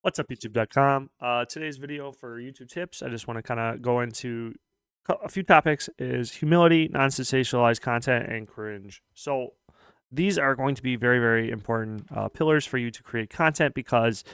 What's up, YouTube.com? Today's video for YouTube tips, I just want to kind of go into a few topics is humility, non-sensationalized content, and cringe. So these are going to be very, very important pillars for you to create content because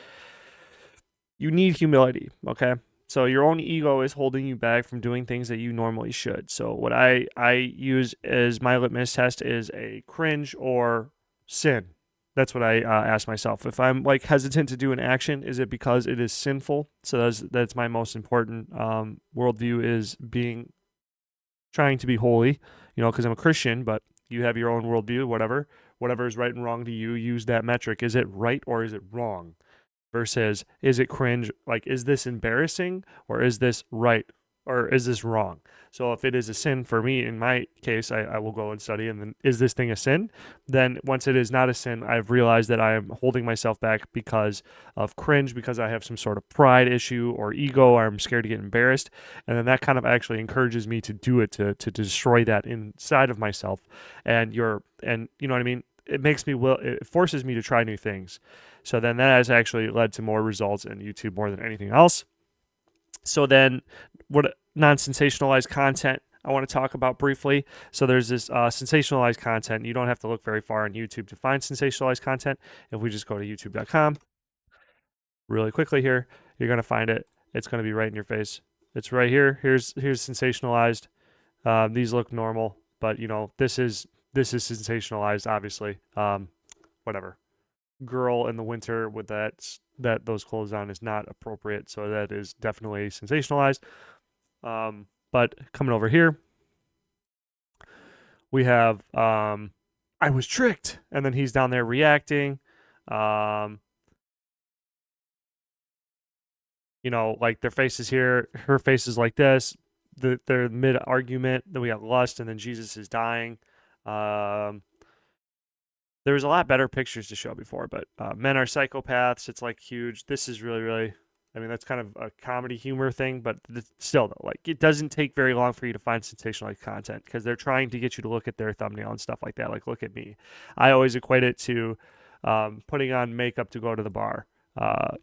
you need humility, okay? So your own ego is holding you back from doing things that you normally should. So what I use as my litmus test is a cringe or sin. That's what I ask myself. If I'm like hesitant to do an action, is it because it is sinful? So that's my most important worldview is being trying to be holy, because I'm a Christian, but you have your own worldview, whatever is right and wrong to you, use that metric. Is it right or is it wrong? Versus is it cringe? Like, is this embarrassing or is this right or is this wrong? So if it is a sin for me, in my case, I will go and study. And then, is this thing a sin? Then once it is not a sin, I've realized that I am holding myself back because of cringe, because I have some sort of pride issue or ego, or I'm scared to get embarrassed. And then that kind of actually encourages me to do it, to destroy that inside of myself. And you know what I mean? It forces me to try new things. So then that has actually led to more results in YouTube more than anything else. So then, what non-sensationalized content I want to talk about briefly. So there's this sensationalized content. You don't have to look very far on YouTube to find sensationalized content. If we just go to youtube.com really quickly here, you're going to find it. It's going to be right in your face. It's right here. Here's sensationalized. These look normal, but this is sensationalized, obviously. Whatever. Girl in the winter with those clothes on is not appropriate, so that is definitely sensationalized. But coming over here, we have I was tricked, and then he's down there reacting. Um, like their faces here, her face is like this. They're mid argument. Then we got lust, and then Jesus is dying. Um, there was a lot better pictures to show before, but men are psychopaths. It's like huge. This is really, really. I mean, that's kind of a comedy humor thing, but still, though, like it doesn't take very long for you to find sensationalized content because they're trying to get you to look at their thumbnail and stuff like that. Like, look at me. I always equate it to putting on makeup to go to the bar.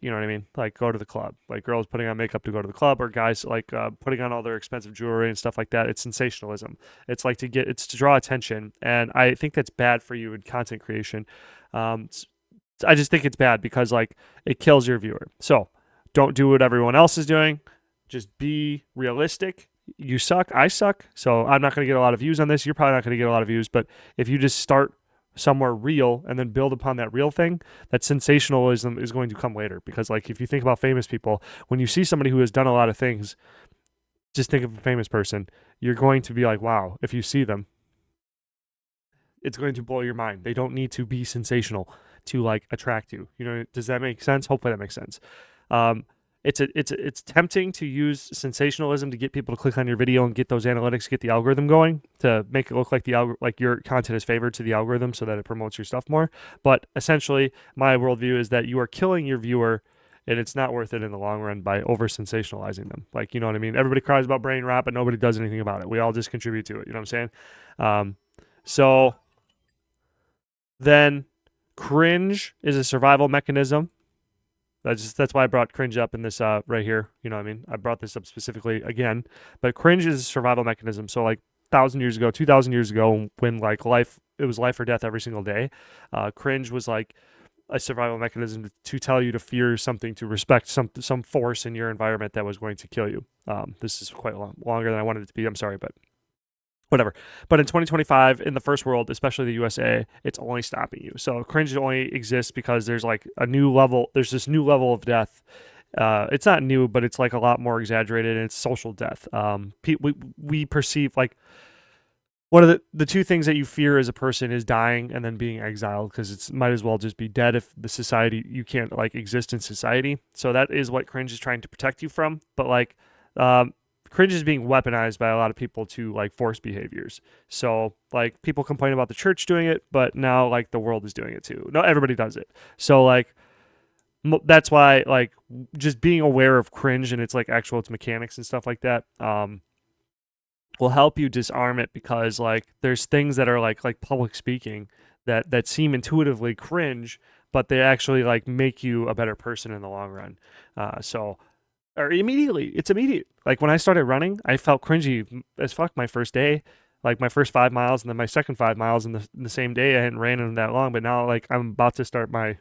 You know what I mean? Like go to the club. Like girls putting on makeup to go to the club, or guys like putting on all their expensive jewelry and stuff like that. It's sensationalism. It's to draw attention, and I think that's bad for you in content creation. Um, I just think it's bad because like it kills your viewer. So don't do what everyone else is doing. Just be realistic. You suck. I suck. So I'm not going to get a lot of views on this. You're probably not going to get a lot of views. But if you just start somewhere real and then build upon that real thing, that sensationalism is going to come later. Because like if you think about famous people, when you see somebody who has done a lot of things, just think of a famous person. You're going to be like, wow, if you see them, it's going to blow your mind. They don't need to be sensational to like attract you. Does that make sense? Hopefully that makes sense. Um, it's tempting to use sensationalism to get people to click on your video and get those analytics, get the algorithm going to make it look like like your content is favored to the algorithm so that it promotes your stuff more. But essentially, my worldview is that you are killing your viewer, and it's not worth it in the long run by over sensationalizing them. Like, you know what I mean? Everybody cries about brain rot, but nobody does anything about it. We all just contribute to it. You know what I'm saying? So then cringe is a survival mechanism. That's why I brought cringe up in this right here. You know what I mean? I brought this up specifically again, but cringe is a survival mechanism. So like 1,000 years ago, 2,000 years ago, when like it was life or death every single day. Cringe was like a survival mechanism to tell you to fear something, to respect some force in your environment that was going to kill you. This is quite longer than I wanted it to be. I'm sorry, but whatever. But in 2025, in the first world, especially the USA, it's only stopping you. So cringe only exists because there's like a new level. There's this new level of death. It's not new, but it's like a lot more exaggerated, and it's social death. We perceive like one of the two things that you fear as a person is dying and then being exiled, because it's might as well just be dead if the society you can't like exist in society. So that is what cringe is trying to protect you from. But like cringe is being weaponized by a lot of people to like force behaviors. So like people complain about the church doing it, but now like the world is doing it too. Not everybody does it. So like that's why like just being aware of cringe and its like its mechanics and stuff like that will help you disarm it, because like there's things that are like public speaking that seem intuitively cringe, but they actually like make you a better person in the long run. Or immediately, it's immediate. Like when I started running, I felt cringy as fuck my first day, like my first 5 miles, and then my second 5 miles in the same day. I hadn't ran in that long, but now like I'm about to start my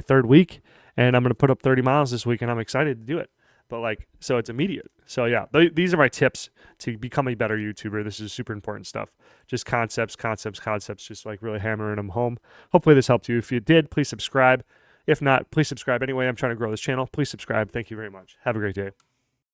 third week, and I'm gonna put up 30 miles this week, and I'm excited to do it. But like, so it's immediate. So yeah, these are my tips to become a better YouTuber. This is super important stuff. Just concepts, just like really hammering them home. Hopefully this helped you. If you did, please subscribe. If not, please subscribe anyway. I'm trying to grow this channel. Please subscribe. Thank you very much. Have a great day.